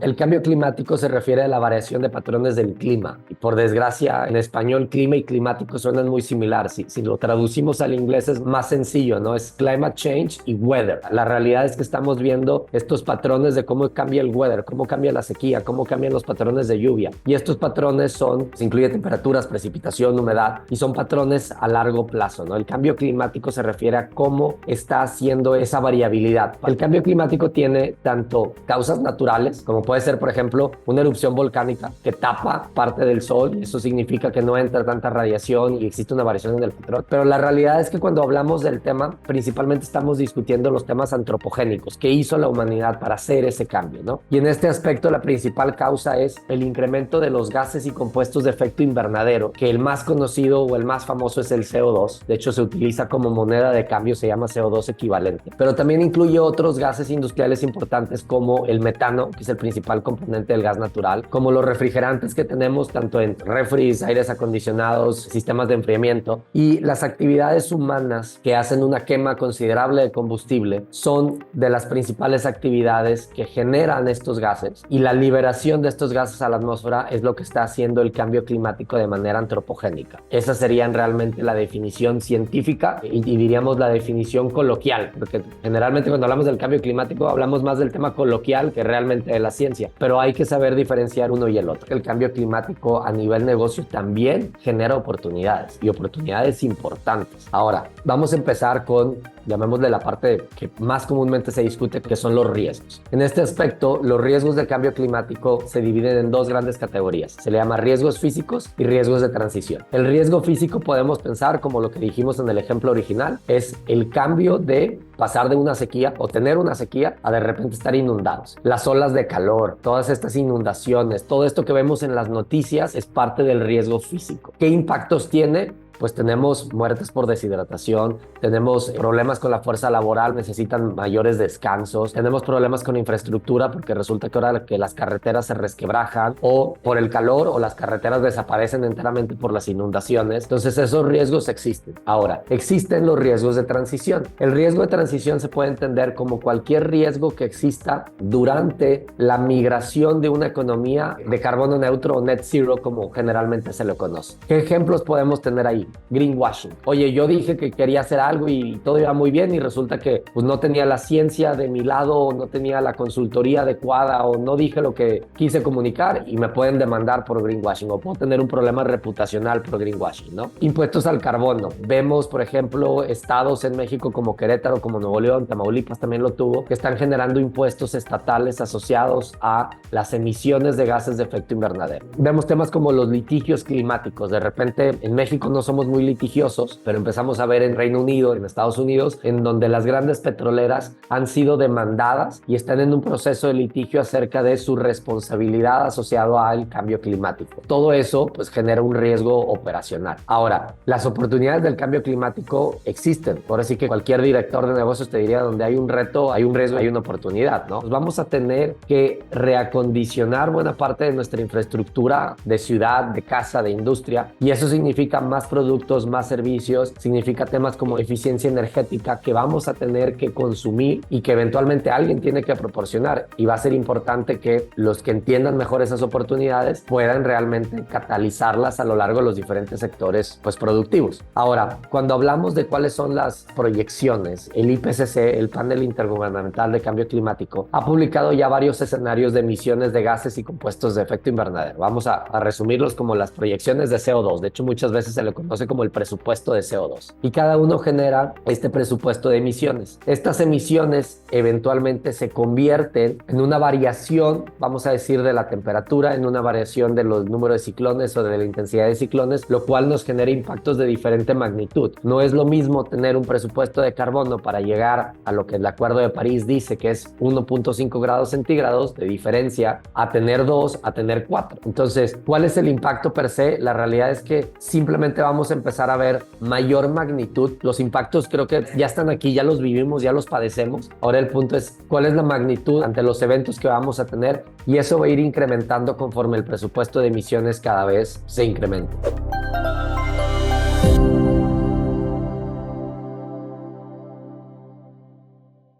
El cambio climático se refiere a la variación de patrones del clima. Y por desgracia, en español, clima y climático suenan muy similar. Si lo traducimos al inglés es más sencillo, ¿no? Es climate change y weather. La realidad es que estamos viendo estos patrones de cómo cambia el weather, cómo cambia la sequía, cómo cambian los patrones de lluvia. Y estos patrones se incluye temperaturas, precipitación, humedad, y son patrones a largo plazo, ¿no? El cambio climático se refiere a cómo está haciendo esa variabilidad. El cambio climático tiene tanto causas naturales, como puede ser, por ejemplo, una erupción volcánica que tapa parte del sol, y eso significa que no entra tanta radiación y existe una variación en el patrón. Pero la realidad es que cuando hablamos del tema, principalmente estamos discutiendo los temas antropogénicos. ¿Qué hizo la humanidad para hacer ese cambio, ¿no? Y en este aspecto, la principal causa es el incremento de los gases y compuestos de efecto invernadero, que el más conocido o el más famoso es el CO2. De hecho, se utiliza como moneda de cambio, se llama CO2 equivalente. Pero también incluye otros gases industriales importantes como el metano, que es el principal componente del gas natural, como los refrigerantes que tenemos tanto en refris, aires acondicionados, sistemas de enfriamiento, y las actividades humanas que hacen una quema considerable de combustible son de las principales actividades que generan estos gases, y la liberación de estos gases a la atmósfera es lo que está haciendo el cambio climático de manera antropogénica. Esa sería realmente la definición científica y diríamos la definición coloquial, porque generalmente cuando hablamos del cambio climático hablamos más del tema coloquial que realmente de la ciencia, pero hay que saber diferenciar uno y el otro. El cambio climático a nivel negocio también genera oportunidades y oportunidades importantes. Ahora, vamos a empezar con, llamémosle la parte que más comúnmente se discute, que son los riesgos. En este aspecto, los riesgos del cambio climático se dividen en dos grandes categorías. Se le llama riesgos físicos y riesgos de transición. El riesgo físico podemos pensar, como lo que dijimos en el ejemplo original, es el cambio de pasar de una sequía o tener una sequía a de repente estar inundados. Las olas de calor, todas estas inundaciones, todo esto que vemos en las noticias es parte del riesgo físico. ¿Qué impactos tiene? Pues tenemos muertes por deshidratación, tenemos problemas con la fuerza laboral, necesitan mayores descansos, tenemos problemas con infraestructura porque resulta que ahora que las carreteras se resquebrajan o por el calor o las carreteras desaparecen enteramente por las inundaciones. Entonces esos riesgos existen. Ahora, existen los riesgos de transición. El riesgo de transición se puede entender como cualquier riesgo que exista durante la migración de una economía de carbono neutro o net zero, como generalmente se le conoce. ¿Qué ejemplos podemos tener ahí? Greenwashing. Oye, yo dije que quería hacer algo y todo iba muy bien y resulta que pues, no tenía la ciencia de mi lado o no tenía la consultoría adecuada o no dije lo que quise comunicar y me pueden demandar por greenwashing o puedo tener un problema reputacional por greenwashing, ¿no? Impuestos al carbono. Vemos, por ejemplo, estados en México como Querétaro, como Nuevo León, Tamaulipas también lo tuvo, que están generando impuestos estatales asociados a las emisiones de gases de efecto invernadero. Vemos temas como los litigios climáticos. De repente en México no somos muy litigiosos, pero empezamos a ver en Reino Unido, en Estados Unidos, en donde las grandes petroleras han sido demandadas y están en un proceso de litigio acerca de su responsabilidad asociado al cambio climático. Todo eso pues genera un riesgo operacional. Ahora, las oportunidades del cambio climático existen. Ahora sí que cualquier director de negocios te diría donde hay un reto, hay un riesgo, hay una oportunidad, ¿no? Pues vamos a tener que reacondicionar buena parte de nuestra infraestructura de ciudad, de casa, de industria, y eso significa más productos, más servicios, significa temas como eficiencia energética que vamos a tener que consumir y que eventualmente alguien tiene que proporcionar, y va a ser importante que los que entiendan mejor esas oportunidades puedan realmente catalizarlas a lo largo de los diferentes sectores pues productivos. Ahora, cuando hablamos de cuáles son las proyecciones, el IPCC, el Panel Intergubernamental de Cambio Climático, ha publicado ya varios escenarios de emisiones de gases y compuestos de efecto invernadero. Vamos a resumirlos como las proyecciones de CO2. De hecho, muchas veces se le conoce como el presupuesto de CO2 y cada uno genera este presupuesto de emisiones. Estas emisiones eventualmente se convierten en una variación, vamos a decir, de la temperatura, en una variación de los números de ciclones o de la intensidad de ciclones, lo cual nos genera impactos de diferente magnitud. No es lo mismo tener un presupuesto de carbono para llegar a lo que el Acuerdo de París dice que es 1.5 grados centígrados de diferencia, a tener 2, a tener 4. Entonces, ¿cuál es el impacto per se? La realidad es que simplemente vamos a empezar a ver mayor magnitud. Los impactos creo que ya están aquí, ya los vivimos, ya los padecemos. Ahora el punto es cuál es la magnitud ante los eventos que vamos a tener, y eso va a ir incrementando conforme el presupuesto de emisiones cada vez se incrementa.